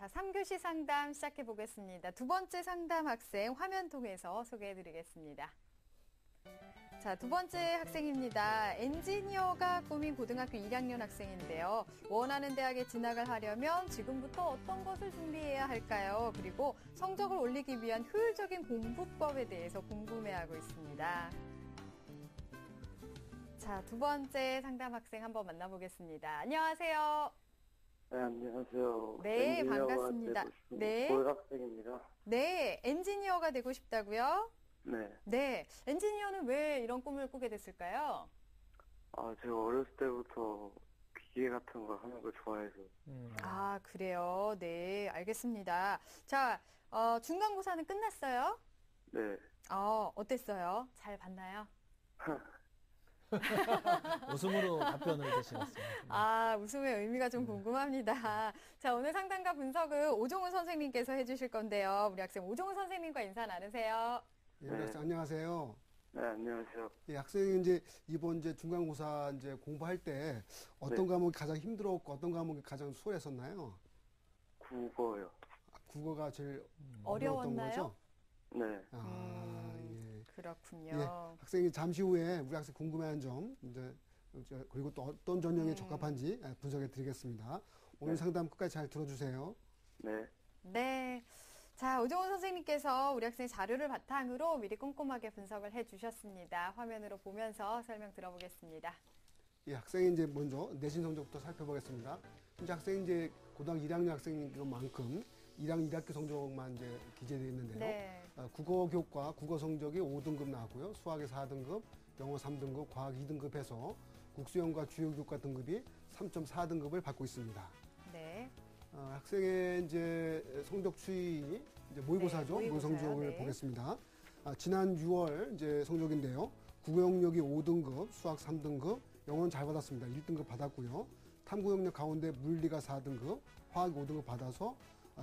자, 3교시 상담 시작해 보겠습니다. 두 번째 상담 학생 화면 통해서 소개해 드리겠습니다. 자, 두 번째 학생입니다. 엔지니어가 꿈인 고등학교 1학년 학생인데요. 원하는 대학에 진학을 하려면 지금부터 어떤 것을 준비해야 할까요? 그리고 성적을 올리기 위한 효율적인 공부법에 대해서 궁금해하고 있습니다. 자, 두 번째 상담 학생 한번 만나보겠습니다. 안녕하세요. 네, 안녕하세요. 네, 반갑습니다. 네. 고등학생입니다. 네, 엔지니어가 되고 싶다고요? 네. 네, 엔지니어는 왜 이런 꿈을 꾸게 됐을까요? 제가 어렸을 때부터 기계 같은 거 하는 거 좋아해서. 아, 그래요. 네, 알겠습니다. 자, 중간고사는 끝났어요? 네. 어땠어요? 잘 봤나요? 웃음으로 답변을 대신했습니다. 웃음의 의미가 좀 궁금합니다. 자, 오늘 상담과 분석은 오종훈 선생님께서 해주실 건데요. 우리 학생 오종훈 선생님과 인사 나누세요. 예, 우리 학생 안녕하세요. 네, 안녕하세요. 예, 학생이 이번 중간고사 공부할 때 어떤 과목이 가장 힘들었고 어떤 과목이 가장 수월했었나요? 국어요. 국어가 제일 어려웠나요? 네. 예. 그렇군요. 예, 학생이 잠시 후에 우리 학생 궁금해하는 점 그리고 또 어떤 전형에 적합한지 분석해 드리겠습니다. 오늘 상담 끝까지 잘 들어주세요. 네. 네. 자, 오종훈 선생님께서 우리 학생 자료를 바탕으로 미리 꼼꼼하게 분석을 해주셨습니다. 화면으로 보면서 설명 들어보겠습니다. 예, 학생이 먼저 내신 성적부터 살펴보겠습니다. 현재 학생이 고등학교 1학년 학생인 것만큼 1학년 1학기 성적만 기재되어 있는데요. 네. 국어 교과 국어 성적이 5등급 나왔고요. 수학이 4등급, 영어 3등급, 과학 2등급 해서 국수영과 주요 교과 등급이 3.4등급을 받고 있습니다. 네. 학생의 성적 추이 모의고사죠. 네, 모의 성적을 네. 보겠습니다. 지난 6월 성적인데요. 국어 영역이 5등급, 수학 3등급, 영어는 잘 받았습니다. 1등급 받았고요. 탐구 영역 가운데 물리가 4등급, 화학 5등급 받아서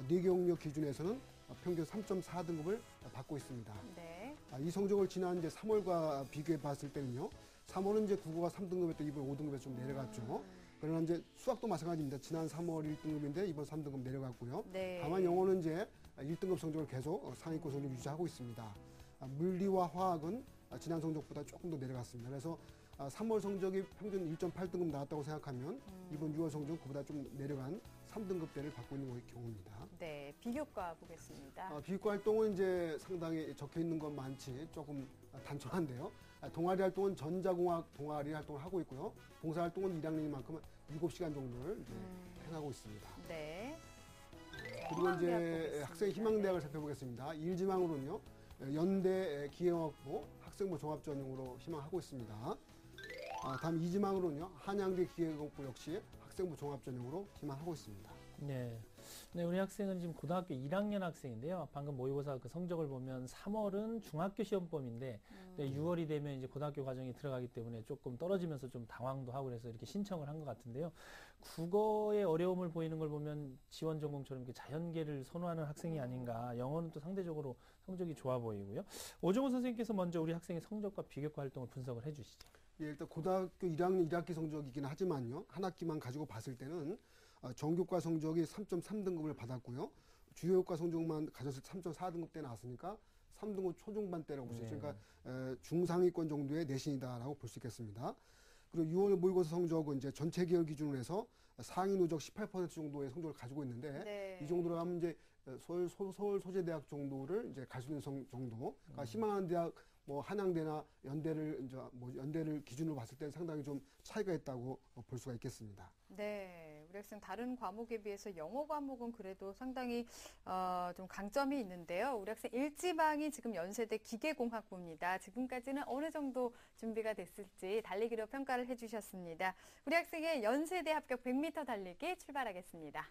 4개 영역 기준에서는 평균 3.4등급을 받고 있습니다. 네. 이 성적을 지난 3월과 비교해 봤을 때는요. 3월은 국어가 3등급에 또 이번 5등급에 좀 내려갔죠. 그러나 수학도 마찬가지입니다. 지난 3월 1등급인데 이번 3등급 내려갔고요. 네. 다만 영어는 1등급 성적을 계속 상위권 성적 유지하고 있습니다. 물리와 화학은 지난 성적보다 조금 더 내려갔습니다. 그래서 3월 성적이 평균 1.8등급 나왔다고 생각하면 이번 6월 성적은 그보다 좀 내려간 3등급대를 받고 있는 경우입니다. 네, 비교과 보겠습니다. 비교과 활동은 상당히 적혀 있는 건 많지 조금 단촐한데요. 동아리 활동은 전자공학 동아리 활동을 하고 있고요. 봉사 활동은 1학년이만큼 7시간 정도를 행하고 있습니다. 네. 그리고 학생 희망대학을 살펴보겠습니다. 1지망으로는요. 연대 기계공학부 학생부 종합전형으로 희망하고 있습니다. 다음 2지망으로는요. 한양대 기계공학부 역시 학생부 종합전형으로 희망하고 있습니다. 네. 네, 우리 학생은 지금 고등학교 1학년 학생인데요. 방금 모의고사 그 성적을 보면 3월은 중학교 시험범인데 6월이 되면 이제 고등학교 과정에 들어가기 때문에 조금 떨어지면서 좀 당황도 하고 그래서 이렇게 신청을 한 것 같은데요. 국어의 어려움을 보이는 걸 보면 지원 전공처럼 이렇게 자연계를 선호하는 학생이 아닌가. 영어는 또 상대적으로 성적이 좋아 보이고요. 오종훈 선생님께서 먼저 우리 학생의 성적과 비교과 활동을 분석을 해 주시죠. 예, 일단 고등학교 1학년 1학기 성적이긴 하지만요. 한 학기만 가지고 봤을 때는 정교과 성적이 3.3등급을 받았고요. 주요과 성적만 가졌을 때 3.4등급대 나왔으니까 3등급 초중반대라고 볼 수 있죠. 그러니까 중상위권 정도의 내신이다라고 볼 수 있겠습니다. 그리고 6월 모의고사 성적은 전체 계열 기준으로 해서 상위 누적 18% 정도의 성적을 가지고 있는데 네. 이 정도로 하면 서울 소재대학 정도를 갈 수 있는 정도. 그러니까 희망하는 대학 한양대나 연대를 기준으로 봤을 때는 상당히 좀 차이가 있다고 볼 수가 있겠습니다. 네, 우리 학생 다른 과목에 비해서 영어 과목은 그래도 상당히 좀 강점이 있는데요. 우리 학생 1지망이 지금 연세대 기계공학부입니다. 지금까지는 어느 정도 준비가 됐을지 달리기로 평가를 해주셨습니다. 우리 학생의 연세대 합격 100m 달리기 출발하겠습니다.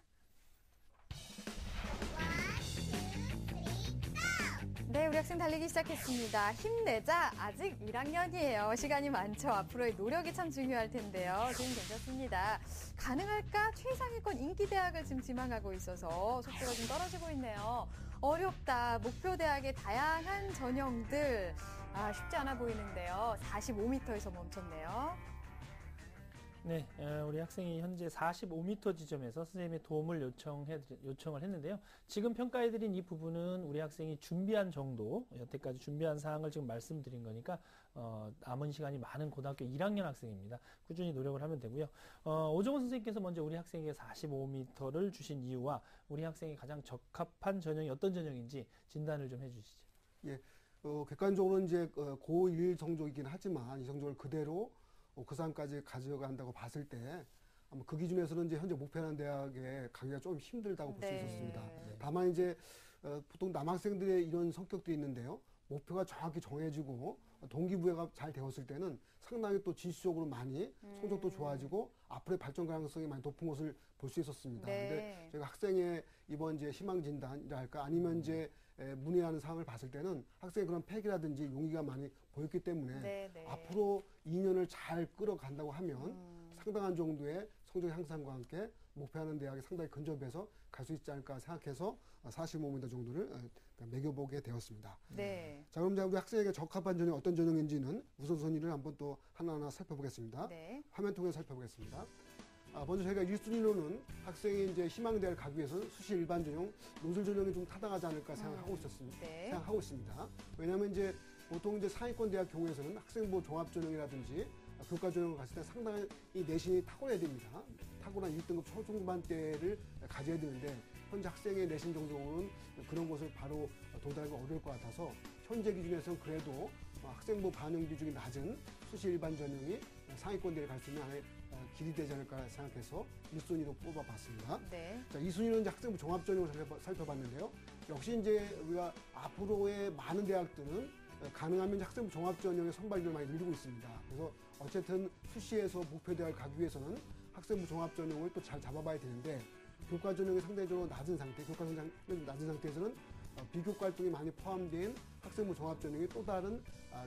네, 우리 학생 달리기 시작했습니다. 힘내자. 아직 1학년이에요. 시간이 많죠. 앞으로의 노력이 참 중요할 텐데요. 지금 괜찮습니다. 가능할까? 최상위권 인기대학을 지금 지망하고 있어서 속도가 좀 떨어지고 있네요. 어렵다. 목표 대학의 다양한 전형들. 쉽지 않아 보이는데요. 45m에서 멈췄네요. 네, 우리 학생이 현재 45m 지점에서 선생님의 도움을 요청을 했는데요. 지금 평가해드린 이 부분은 우리 학생이 준비한 정도, 여태까지 준비한 사항을 지금 말씀드린 거니까 남은 시간이 많은 고등학교 1학년 학생입니다. 꾸준히 노력을 하면 되고요. 오정훈 선생님께서 먼저 우리 학생에게 45m를 주신 이유와 우리 학생이 가장 적합한 전형이 어떤 전형인지 진단을 좀 해주시죠. 예, 객관적으로 이제 고1 성적이긴 하지만 이 성적을 그대로 그 상까지 가져간다고 봤을 때 아마 그 기준에서는 이제 현재 목표하는 대학에 가기가 좀 힘들다고 볼 수 네. 있었습니다. 다만 이제 보통 남학생들의 이런 성격도 있는데요. 목표가 정확히 정해지고 동기부여가 잘 되었을 때는 상당히 또 지수적으로 많이 성적도 좋아지고 앞으로의 발전 가능성이 많이 높은 것을 볼 수 있었습니다. 네. 근데 저희가 학생의 이번 이제 희망 진단이랄까 아니면 이제 문의하는 상황을 봤을 때는 학생의 그런 패기라든지 용기가 많이 보였기 때문에 네, 네. 앞으로 2년을 잘 끌어간다고 하면 상당한 정도의 성적 향상과 함께 목표하는 대학에 상당히 근접해서 갈 수 있지 않을까 생각해서 45m 정도를 매겨보게 되었습니다. 네. 자, 그럼 우리 학생에게 적합한 전형이 어떤 전형인지는 우선순위를 한번 또 하나하나 살펴보겠습니다. 네. 화면 통해서 살펴보겠습니다. 먼저 저희가 1순위로는 학생이 이제 희망대학을 가기 위해서는 수시 일반 전형, 논술 전형이 좀 타당하지 않을까 생각하고 네. 생각하고 있습니다. 왜냐하면 이제 보통 이제 상위권 대학 경우에서는 학생부 종합 전형이라든지 교과 전형을 갔을 때 상당히 이 내신이 탁월해야 됩니다. 탁월한 1등급 초중반대를 가져야 되는데 현재 학생의 내신 정도는 그런 것을 바로 도달하기 어려울 것 같아서 현재 기준에서는 그래도 학생부 반영 비중이 낮은 수시 일반 전형이 상위권 대를 갈 수 있는 하나의 길이 되지 않을까 생각해서 1순위로 뽑아봤습니다. 네. 자, 2순위는 이제 학생부 종합 전형을 살펴봤는데요. 역시 이제 우리가 앞으로의 많은 대학들은 가능하면 이제 학생부 종합 전형의 선발률을 많이 늘리고 있습니다. 그래서 어쨌든 수시에서 목표 대학을 가기 위해서는 학생부 종합 전형을 또 잘 잡아봐야 되는데 교과 전형이 상대적으로 낮은 상태, 교과 성장이 낮은 상태에서는 비교과 활동이 많이 포함된 학생부 종합 전형이 또 다른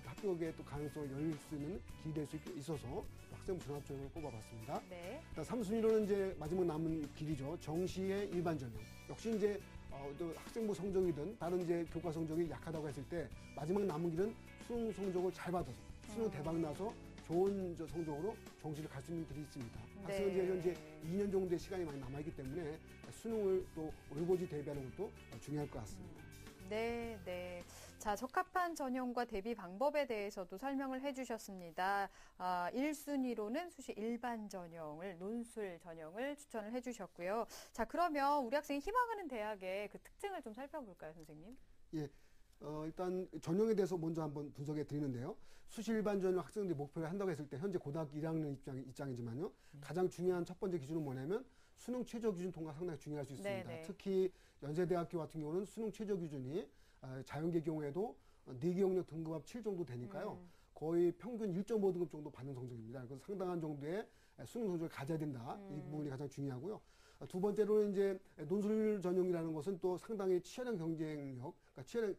합격의 또 가능성을 열릴 수 있는 길이 될 수 있어서 학생부 종합 전형을 꼽아봤습니다. 네. 3순위로는 이제 마지막 남은 길이죠. 정시의 일반 전형. 역시 이제 또 학생부 성적이든 다른 이제 교과 성적이 약하다고 했을 때 마지막 남은 길은 수능 성적을 잘 받아서 수능 대박 나서 좋은 성적으로 정시를 갈 수 있는 길이 있습니다. 학생은 이제 현재 2년 정도의 시간이 많이 남아있기 때문에 수능을 또 올고지 대비하는 것도 중요할 것 같습니다. 네, 네. 자, 적합한 전형과 대비 방법에 대해서도 설명을 해주셨습니다. 1순위로는 수시 일반 전형을, 논술 전형을 추천을 해주셨고요. 자, 그러면 우리 학생이 희망하는 대학의 그 특징을 좀 살펴볼까요, 선생님? 예. 일단 전형에 대해서 먼저 한번 분석해 드리는데요. 수시 일반 전형 학생들이 목표를 한다고 했을 때 현재 고등학교 1학년 입장이지만요. 가장 중요한 첫 번째 기준은 뭐냐면 수능 최저 기준 통과 상당히 중요할 수 있습니다. 네네. 특히 연세대학교 같은 경우는 수능 최저 기준이 자연계 경우에도 4개 영역 등급합 7 정도 되니까요. 거의 평균 1.5등급 정도 받는 성적입니다. 그래서 상당한 정도의 수능 성적을 가져야 된다. 이 부분이 가장 중요하고요. 두 번째로는 이제 논술 전형이라는 것은 또 상당히 치열한 경쟁력, 그러니까 치열한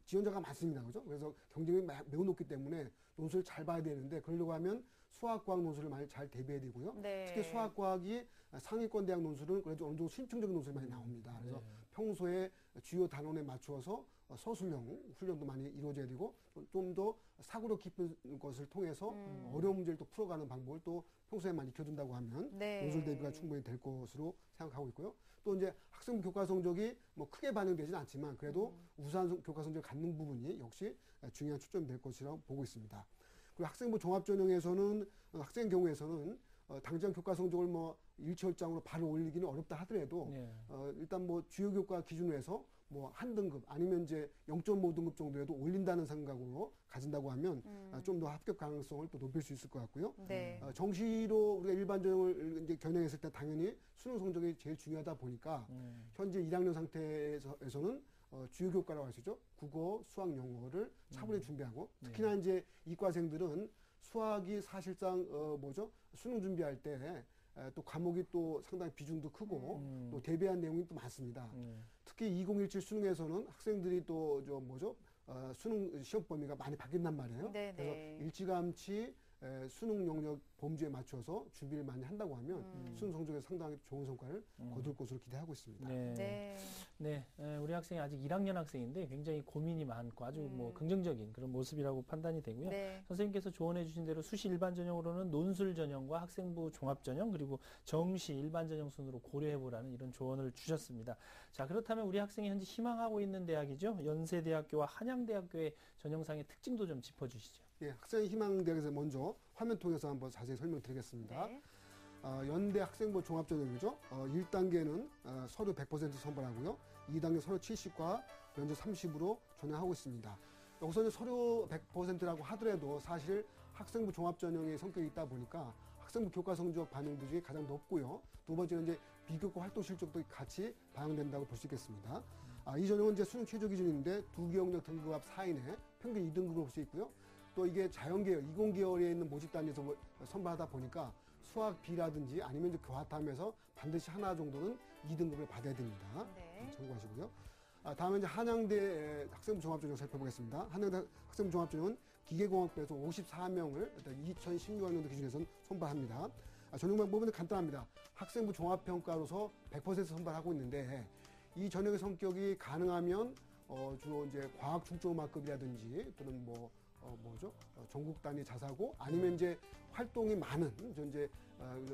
지원자가 많습니다. 그죠? 그래서 경쟁이 매우 높기 때문에 논술을 잘 봐야 되는데 그러려고 하면 수학과학 논술을 많이 잘 대비해야 되고요. 네. 특히 수학과학이 상위권 대학 논술은 그래도 어느 정도 심층적인 논술이 많이 나옵니다. 그래서 평소에 주요 단원에 맞추어서 서술형 훈련도 많이 이루어져야 되고 좀 더 사고력 깊은 것을 통해서 어려운 문제를 또 풀어가는 방법을 또 평소에 많이 익혀둔다고 하면 네. 논술 대비가 충분히 될 것으로 생각하고 있고요. 또 이제 학생부 교과 성적이 뭐 크게 반영되진 않지만 그래도 우수한 교과 성적을 갖는 부분이 역시 중요한 초점이 될 것이라고 보고 있습니다. 그리고 학생부 종합 전형에서는 학생 경우에서는 당장 교과 성적을 뭐 일취월장으로 바로 올리기는 어렵다 하더라도 네. 일단 뭐 주요 교과 기준으로 해서 뭐 한 등급 아니면 이제 0.5등급 정도에도 올린다는 생각으로 가진다고 하면 좀 더 합격 가능성을 또 높일 수 있을 것 같고요. 네. 정시로 우리가 일반 전형을 이제 겨냥했을 때 당연히 수능 성적이 제일 중요하다 보니까 현재 1학년 상태에서는 주요 교과라고 할 수 있죠. 국어, 수학, 영어를 차분히 준비하고 특히나 이제 이과생들은 수학이 사실상 수능 준비할 때 또 과목이 또 상당히 비중도 크고 또 대비한 내용이 또 많습니다. 특히 2017 수능에서는 학생들이 또 수능 시험 범위가 많이 바뀐단 말이에요. 네네. 그래서 일찌감치 수능 영역 범주에 맞춰서 준비를 많이 한다고 하면 수능 성적에 상당히 좋은 성과를 거둘 것으로 기대하고 있습니다. 네. 우리 학생이 아직 1학년 학생인데 굉장히 고민이 많고 아주 뭐 긍정적인 그런 모습이라고 판단이 되고요. 네. 선생님께서 조언해 주신 대로 수시 일반 전형으로는 논술 전형과 학생부 종합 전형 그리고 정시 일반 전형 순으로 고려해 보라는 이런 조언을 주셨습니다. 자, 그렇다면 우리 학생이 현재 희망하고 있는 대학이죠. 연세대학교와 한양대학교의 전형상의 특징도 좀 짚어 주시죠. 예, 학생 희망대학에서 먼저 화면 통해서 한번 자세히 설명드리겠습니다. 네. 연대 학생부 종합전형이죠. 1단계는 서류 100% 선발하고요. 2단계 서류 70과 면접 30으로 전형하고 있습니다. 여기서는 서류 100%라고 하더라도 사실 학생부 종합전형의 성격이 있다 보니까 학생부 교과 성적 반영 비중이 가장 높고요. 두 번째는 이제 비교과 활동 실적도 같이 반영된다고 볼 수 있겠습니다. 이 전형은 이제 수능 최저 기준인데 두 기억력 등급합 4이내 평균 2등급을 볼 수 있고요. 또 이게 자연계열, 이공계열에 있는 모집단에서 선발하다 보니까 수학 B라든지 아니면 이제 교화탐에서 반드시 하나 정도는 2등급을 받아야 됩니다. 네. 참고하시고요. 다음에 이제 한양대 학생부 종합전형 살펴보겠습니다. 한양대 학생부 종합전형은 기계공학부에서 54명을 2016학년도 기준에서는 선발합니다. 전형 방법은 간단합니다. 학생부 종합평가로서 100% 선발하고 있는데 이 전형의 성격이 가능하면 주로 이제 과학 중점학급이라든지 또는 전국 단위 자사고 아니면 이제 활동이 많은 이제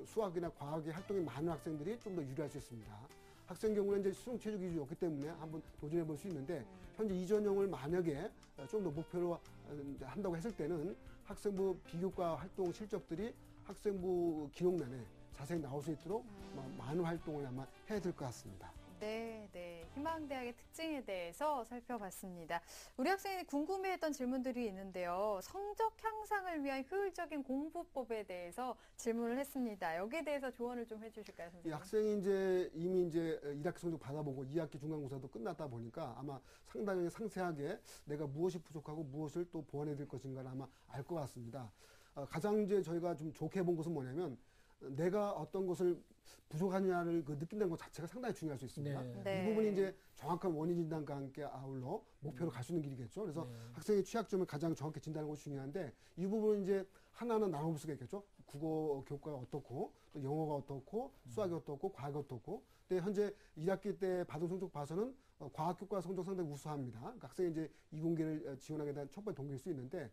수학이나 과학의 활동이 많은 학생들이 좀 더 유리할 수 있습니다. 학생 경우는 이제 수능 최저 기준이 없기 때문에 한번 도전해 볼 수 있는데 현재 이 전형을 만약에 좀 더 목표로 한다고 했을 때는 학생부 비교과 활동 실적들이 학생부 기록란에 자세히 나올 수 있도록 많은 활동을 아마 해야 될 것 같습니다. 네. 희망대학의 특징에 대해서 살펴봤습니다. 우리 학생이 궁금해했던 질문들이 있는데요. 성적 향상을 위한 효율적인 공부법에 대해서 질문을 했습니다. 여기에 대해서 조언을 좀 해주실까요, 선생님? 이 학생이 이미 1학기 성적 받아보고 2학기 중간고사도 끝났다 보니까 아마 상당히 상세하게 내가 무엇이 부족하고 무엇을 또 보완해야 될 것인가를 아마 알 것 같습니다. 가장 이제 저희가 좀 좋게 본 것은 뭐냐면 내가 어떤 것을 부족하냐를 느낀다는 것 자체가 상당히 중요할 수 있습니다. 네. 이 부분이 이제 정확한 원인 진단과 함께 아울러 목표로 갈 수 있는 길이겠죠. 그래서 학생의 취약점을 가장 정확히 진단하는 것이 중요한데 이 부분은 이제 하나하나 나눠볼 수가 있겠죠. 국어 교과가 어떻고 또 영어가 어떻고 수학이 어떻고 과학이 어떻고. 근데 현재 1학기 때 받은 성적 봐서는 과학 교과 성적 상당히 우수합니다. 그러니까 학생이 이제 이공계를 지원하게 된 첫 번째 동기일 수 있는데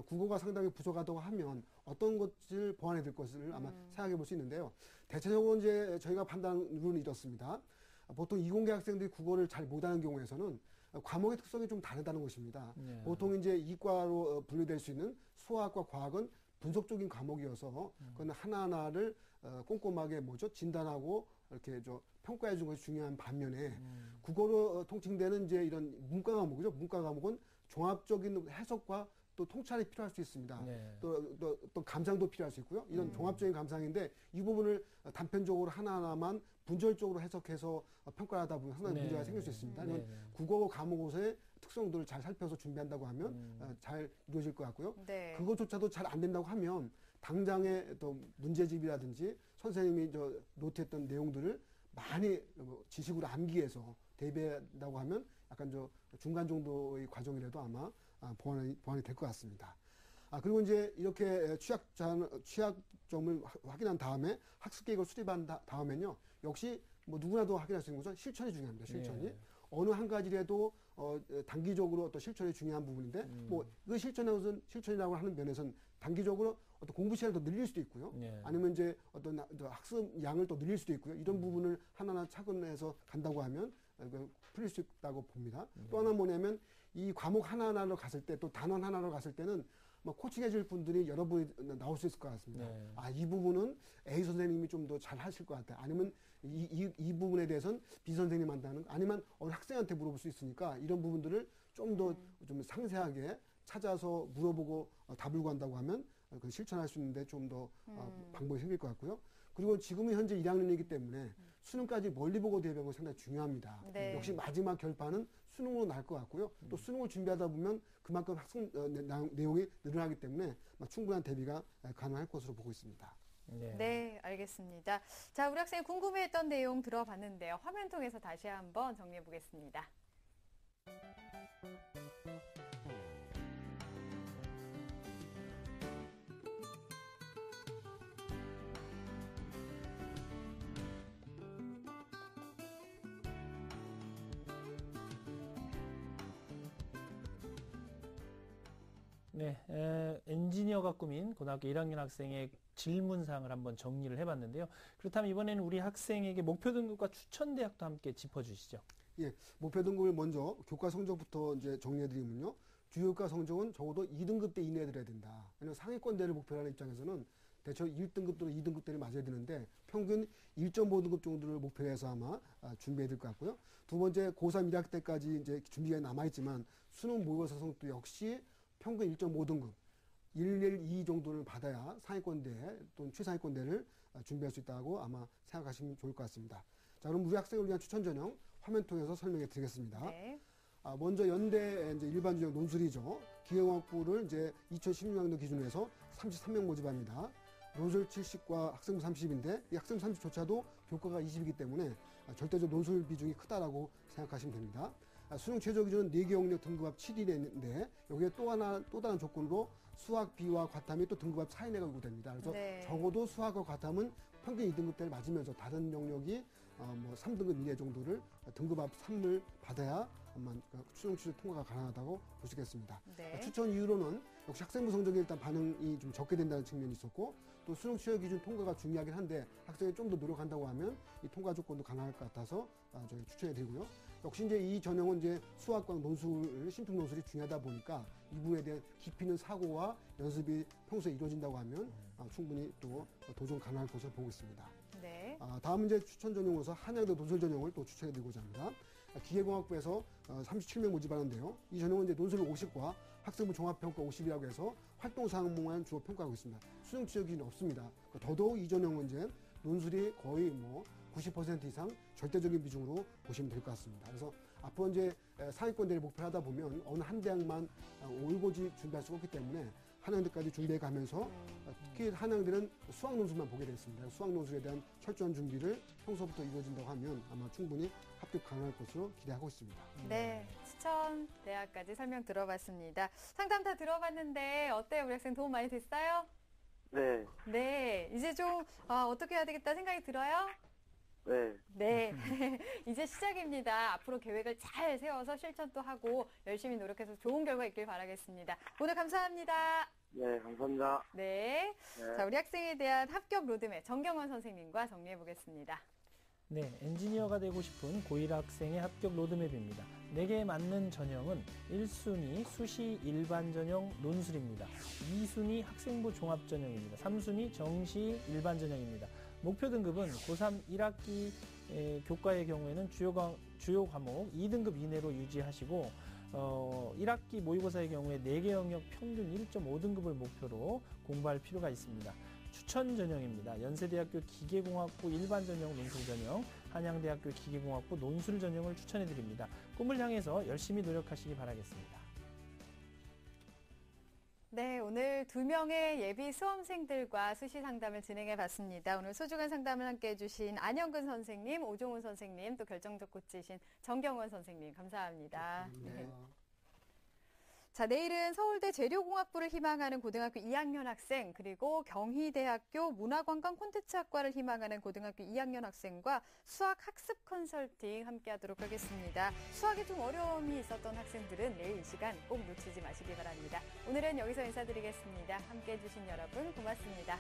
국어가 상당히 부족하다고 하면 어떤 것을 보완해야 될 것을 아마 생각해 볼 수 있는데요. 대체적으로 이제 저희가 판단은 이렇습니다. 보통 이공계 학생들이 국어를 잘 못하는 경우에서는 과목의 특성이 좀 다르다는 것입니다. 보통 이제 이과로 분류될 수 있는 수학과 과학은 분석적인 과목이어서 그건 하나하나를 꼼꼼하게 진단하고 이렇게 평가해 주는 것이 중요한 반면에 국어로 통칭되는 이제 이런 문과 과목이죠. 문과 과목은 종합적인 해석과 또 통찰이 필요할 수 있습니다. 또 감상도 필요할 수 있고요. 이런 종합적인 감상인데 이 부분을 단편적으로 하나하나만 분절적으로 해석해서 평가를 하다 보면 상당히 문제가 생길 수 있습니다. 국어 과목의 특성들을 잘 살펴서 준비한다고 하면 잘 이루어질 것 같고요. 네. 그것조차도 잘 안 된다고 하면 당장의 또 문제집이라든지 선생님이 노트했던 내용들을 많이 지식으로 암기해서 대비한다고 하면 약간 중간 정도의 과정이라도 아마 보완이 될 것 같습니다. 그리고 이제 이렇게 취약점을 확인한 다음에 학습 계획을 수립한 다음에는요, 역시 누구나도 확인할 수 있는 것은 실천이 중요합니다. 실천이. 어느 한 가지라도 단기적으로 어떤 실천이 중요한 부분인데 그 실천이라고 하는 면에서는 단기적으로 어떤 공부 시간을 더 늘릴 수도 있고요. 아니면 이제 어떤 학습 양을 또 늘릴 수도 있고요. 이런 부분을 하나하나 차근해서 간다고 하면 풀릴 수 있다고 봅니다. 또 하나 뭐냐면 이 과목 하나하나로 갔을 때 또 단원 하나로 갔을 때는 코칭해 줄 분들이 여러 분이 나올 수 있을 것 같습니다. 이 부분은 A 선생님이 좀 더 잘 하실 것 같아요. 아니면 이 부분에 대해서는 B 선생님 한다는 거 아니면 어느 학생한테 물어볼 수 있으니까 이런 부분들을 좀 더 좀 상세하게 찾아서 물어보고 답을 구한다고 하면 실천할 수 있는데 좀 더 방법이 생길 것 같고요. 그리고 지금은 현재 1학년이기 때문에 수능까지 멀리 보고 대비하는 건 상당히 중요합니다. 네. 역시 마지막 결판은 수능으로 날 것 같고요. 또 수능을 준비하다 보면 그만큼 학습 내용이 늘어나기 때문에 충분한 대비가 가능할 것으로 보고 있습니다. 네, 알겠습니다. 자, 우리 학생이 궁금해했던 내용 들어봤는데요. 화면 통해서 다시 한번 정리해 보겠습니다. 네, 엔지니어가 꿈인 고등학교 1학년 학생의 질문사항을 한번 정리를 해봤는데요. 그렇다면 이번에는 우리 학생에게 목표 등급과 추천 대학도 함께 짚어주시죠. 예, 목표 등급을 먼저 교과 성적부터 이제 정리해드리면요. 주요 교과 성적은 적어도 2등급대 이내에 들어야 된다. 왜냐하면 상위권대를 목표로 하는 입장에서는 대체로 1등급 또는 2등급대를 맞아야 되는데 평균 1.5등급 정도를 목표로 해서 아마 준비해야 될 것 같고요. 두 번째, 고3 1학기 때까지 이제 준비가 남아있지만 수능 모의고사 성적도 역시 평균 1.5등급, 112 정도를 받아야 상위권대 또는 최상위권대를 준비할 수 있다고 아마 생각하시면 좋을 것 같습니다. 자, 그럼 우리 학생을 위한 추천 전형 화면 통해서 설명해 드리겠습니다. 네. 먼저 연대 이제 일반 전형 논술이죠. 기계공학부를 이제 2016년도 기준으로 해서 33명 모집합니다. 논술 70과 학생부 30인데 이 학생부 30조차도 교과가 20이기 때문에 절대적 논술 비중이 크다라고 생각하시면 됩니다. 수능 최저 기준은 4개 영역 등급합 7이인데 여기에 또 다른 조건으로 수학 B와 과탐이 또 등급합 4이내가 요구됩니다. 그래서 네. 적어도 수학과 과탐은 평균 2등급대를 맞으면서 다른 영역이 뭐 3등급 이내 정도를 등급합 3을 받아야 아마 수능 취소 통과가 가능하다고 보시겠습니다. 네. 추천 이유로는 역시 학생부 성적이 일단 반응이 좀 적게 된다는 측면이 있었고 또 수능 취업 기준 통과가 중요하긴 한데 학생이 좀 더 노력한다고 하면 이 통과 조건도 가능할 것 같아서 저희 추천해 드리고요. 역시 이제 이 전형은 이제 수학과 논술, 심층 논술이 중요하다 보니까 이 부분에 대한 깊이 있는 사고와 연습이 평소에 이루어진다고 하면 충분히 또 도전 가능할 것으로 보고 있습니다. 네. 다음 이제 추천 전형으로서 한양대 논술 전형을 또 추천해 드리고자 합니다. 기계공학부에서 37명 모집하는데요. 이 전형은 이제 논술 50과 학생부 종합평가 50이라고 해서 활동사항만 주로 평가하고 있습니다. 수능 취업 기준이 없습니다. 더더욱 이 전형은 이제 논술이 거의 뭐 90% 이상 절대적인 비중으로 보시면 될 것 같습니다. 그래서 앞으로 이제 상위권대를 목표로 하다 보면 어느 한 대학만 올고지 준비할 수가 없기 때문에 한양대까지 준비해 가면서 특히 한양대는 수학 논술만 보게 됐습니다. 수학 논술에 대한 철저한 준비를 평소부터 이루어진다고 하면 아마 충분히 합격 가능할 것으로 기대하고 있습니다. 네, 추천 대학까지 설명 들어봤습니다. 상담 다 들어봤는데 어때요? 우리 학생 도움 많이 됐어요? 네, 네, 이제 좀 어떻게 해야 되겠다 생각이 들어요? 네, 네, 이제 시작입니다. 앞으로 계획을 잘 세워서 실천도 하고 열심히 노력해서 좋은 결과 있길 바라겠습니다. 오늘 감사합니다. 네, 감사합니다. 네, 네. 자, 우리 학생에 대한 합격 로드맵 정경원 선생님과 정리해 보겠습니다. 네, 엔지니어가 되고 싶은 고1 학생의 합격 로드맵입니다. 4개에 맞는 전형은 1순위 수시 일반 전형 논술입니다. 2순위 학생부 종합 전형입니다. 3순위 정시 일반 전형입니다. 목표 등급은 고3 1학기 교과의 경우에는 주요 과목 2등급 이내로 유지하시고 1학기 모의고사의 경우에 4개 영역 평균 1.5등급을 목표로 공부할 필요가 있습니다. 추천 전형입니다. 연세대학교 기계공학부 일반 전형 논술 전형, 한양대학교 기계공학부 논술 전형을 추천해 드립니다. 꿈을 향해서 열심히 노력하시기 바라겠습니다. 네, 오늘 2명의 예비 수험생들과 수시 상담을 진행해 봤습니다. 오늘 소중한 상담을 함께 해주신 안영근 선생님, 오종훈 선생님, 또 결정적 코치이신 정경원 선생님, 감사합니다. 네. 자, 내일은 서울대 재료공학부를 희망하는 고등학교 2학년 학생, 그리고 경희대학교 문화관광 콘텐츠학과를 희망하는 고등학교 2학년 학생과 수학 학습 컨설팅 함께 하도록 하겠습니다. 수학에 좀 어려움이 있었던 학생들은 내일 이 시간 꼭 놓치지 마시기 바랍니다. 오늘은 여기서 인사드리겠습니다. 함께 해주신 여러분 고맙습니다.